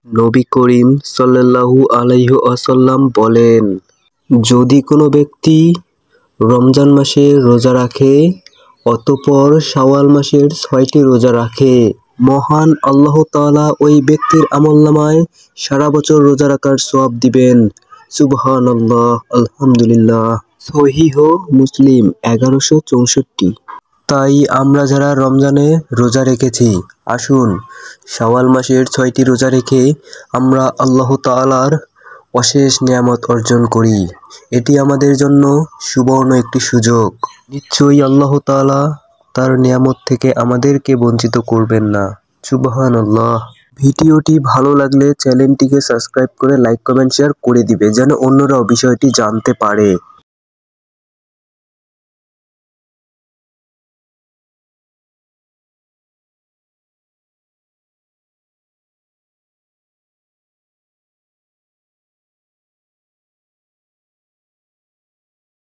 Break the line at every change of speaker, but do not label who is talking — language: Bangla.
নবী করিম সাল্লাল্লাহু আলাইহি ওয়াসাল্লাম বলেন, যদি কোনো ব্যক্তি রমজান মাসে রোজা রাখে অতঃপর শাওয়াল মাসের ৬টি রোজা রাখে, মহান আল্লাহ তাআলা ওই ব্যক্তির আমলনামায় সারা বছর রোজা রাখার সওয়াব দিবেন। সুবহানাল্লাহ, আলহামদুলিল্লাহ। সহিহ মুসলিম ১১৬৪। তাই আমরা যারা রমজানে রোজা রেখেছি, আসুন শাওয়াল মাসের ৬টি রোজা রেখে আমরা আল্লাহ তাআলার অশেষ নেয়ামত অর্জন করি। এটি আমাদের জন্য সুবর্ণ একটি সুযোগ। নিশ্চয়ই আল্লাহ তাআলা তার নেয়ামত থেকে আমাদেরকে বঞ্চিত করবেন না। সুবহানাল্লাহ। ভিডিওটি ভালো লাগলে চ্যানেলটিকে সাবস্ক্রাইব করে লাইক, কমেন্ট, শেয়ার করে দিবে যেন অন্যরাও বিষয়টি জানতে পারে।